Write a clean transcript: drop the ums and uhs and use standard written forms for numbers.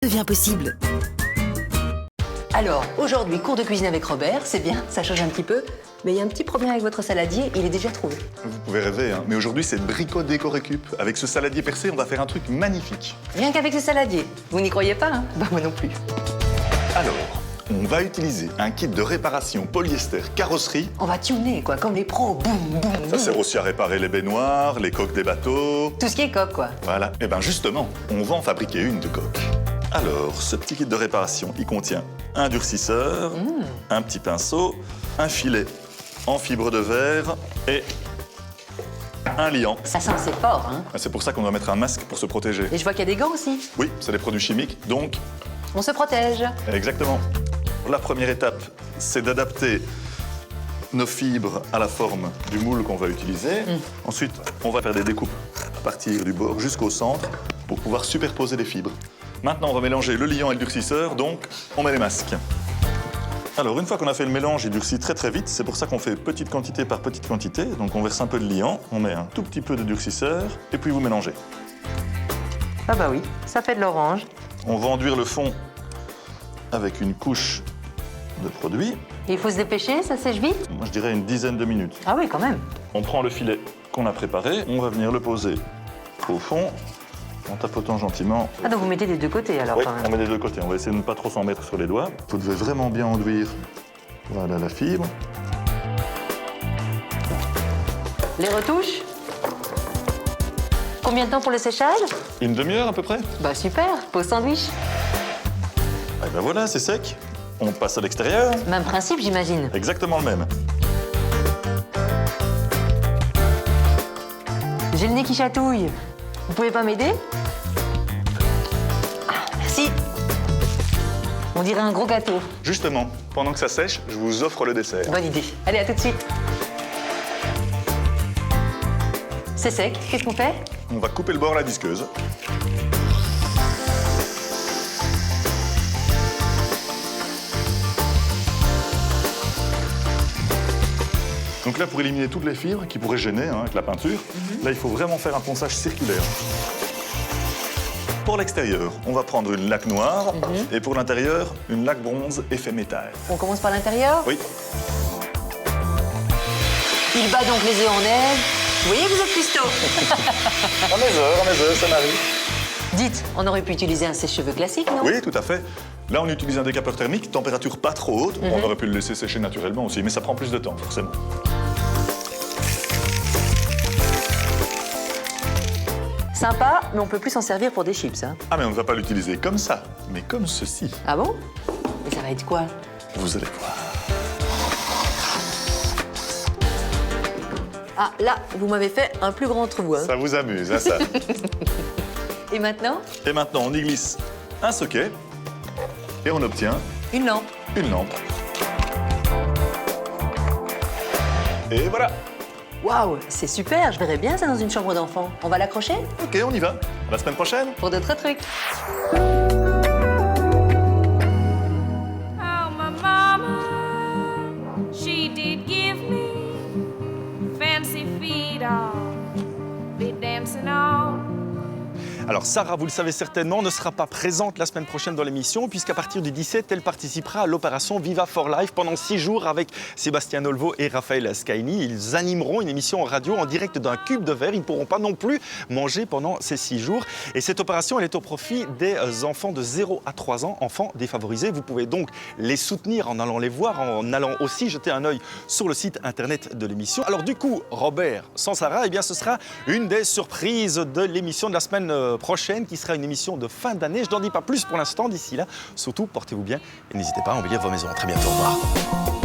devient possible. Alors, aujourd'hui, cours de cuisine avec Robert, c'est bien, ça change un petit peu. Mais il y a un petit problème avec votre saladier, il est déjà trouvé. Vous pouvez rêver, hein. Mais aujourd'hui, c'est Brico Déco Récup. Avec ce saladier percé, on va faire un truc magnifique. Rien qu'avec ce saladier. Vous n'y croyez pas, hein? Bah moi non plus. Alors, on va utiliser un kit de réparation polyester carrosserie. On va tuner, quoi, comme les pros. Boum, boum, boum. Ça sert aussi à réparer les baignoires, les coques des bateaux. Tout ce qui est coque, quoi. Voilà. Et bien justement, on va en fabriquer une de coque. Alors, ce petit kit de réparation, il contient un durcisseur, un petit pinceau, un filet en fibre de verre et un liant. Ça sent assez fort, hein. C'est pour ça qu'on doit mettre un masque pour se protéger. Et je vois qu'il y a des gants aussi. Oui, c'est des produits chimiques, donc On se protège. exactement. La première étape, c'est d'adapter nos fibres à la forme du moule qu'on va utiliser. Ensuite, on va faire des découpes à partir du bord jusqu'au centre pour pouvoir superposer les fibres. Maintenant, on va mélanger le liant et le durcisseur, donc on met les masques. Alors, une fois qu'on a fait le mélange, il durcit très très vite. C'est pour ça qu'on fait petite quantité par petite quantité. Donc, on verse un peu de liant, on met un tout petit peu de durcisseur, et puis vous mélangez. Ah bah oui, ça fait de l'orange. On va enduire le fond avec une couche de produit. Et il faut se dépêcher, ça sèche vite? Moi, je dirais une dizaine de minutes. Ah oui, quand même. On prend le filet qu'on a préparé, on va venir le poser au fond, en tapotant gentiment. Ah donc vous mettez des deux côtés alors Oui, quand même. on met des deux côtés. On va essayer de ne pas trop s'en mettre sur les doigts. Vous devez vraiment bien enduire, voilà, la fibre. Les retouches? Combien de temps pour le séchage? Une demi-heure à peu près. Bah super, pause sandwich. Et ben voilà, c'est sec. On passe à l'extérieur. Même principe, j'imagine. Exactement le même. J'ai le nez qui chatouille. Vous pouvez pas m'aider? Ah, merci. On dirait un gros gâteau. Justement, pendant que ça sèche, je vous offre le dessert. Bonne idée. Allez, à tout de suite. C'est sec, qu'est-ce qu'on fait? On va couper le bord à la disqueuse. Donc là, pour éliminer toutes les fibres qui pourraient gêner avec la peinture, là, il faut vraiment faire un ponçage circulaire. Pour l'extérieur, on va prendre une laque noire et pour l'intérieur, une laque bronze effet métal. On commence par l'intérieur? Oui. Il bat donc les œufs en neige. Vous voyez que vous êtes cuistot. À mes heures, ça m'arrive. Dites, on aurait pu utiliser un sèche-cheveux classique, non? Oui, tout à fait. Là, on utilise un décapeur thermique, température pas trop haute. On aurait pu le laisser sécher naturellement aussi, mais ça prend plus de temps, forcément. Sympa, mais on peut plus s'en servir pour des chips, hein. Ah, mais on ne va pas l'utiliser comme ça, mais comme ceci. Ah bon? Mais ça va être quoi? Vous allez voir. Ah, là, vous m'avez fait un plus grand trou, hein. Ça vous amuse, hein, ça. Et maintenant? Et maintenant, on y glisse un socket et on obtient Une lampe. une lampe. Et voilà. Waouh, c'est super, je verrais bien ça dans une chambre d'enfant. On va l'accrocher? Ok, on y va. À la semaine prochaine. Pour d'autres trucs. Oh, my mama, she did give me fancy feet all be dancing on. Alors Sarah, vous le savez certainement, ne sera pas présente la semaine prochaine dans l'émission puisqu'à partir du 17, elle participera à l'opération Viva for Life pendant 6 jours avec Sébastien Olvo et Raphaël Scaini. Ils animeront une émission en radio en direct d'un cube de verre. Ils ne pourront pas non plus manger pendant ces 6 jours. Et cette opération, elle est au profit des enfants de 0 à 3 ans, enfants défavorisés. Vous pouvez donc les soutenir en allant les voir, en allant aussi jeter un œil sur le site internet de l'émission. Alors du coup, Robert sans Sarah, eh bien, ce sera une des surprises de l'émission de la semaine prochaine qui sera une émission de fin d'année. Je n'en dis pas plus pour l'instant. D'ici là, surtout, portez-vous bien et n'hésitez pas à embellir vos maisons. À très bientôt. Au revoir.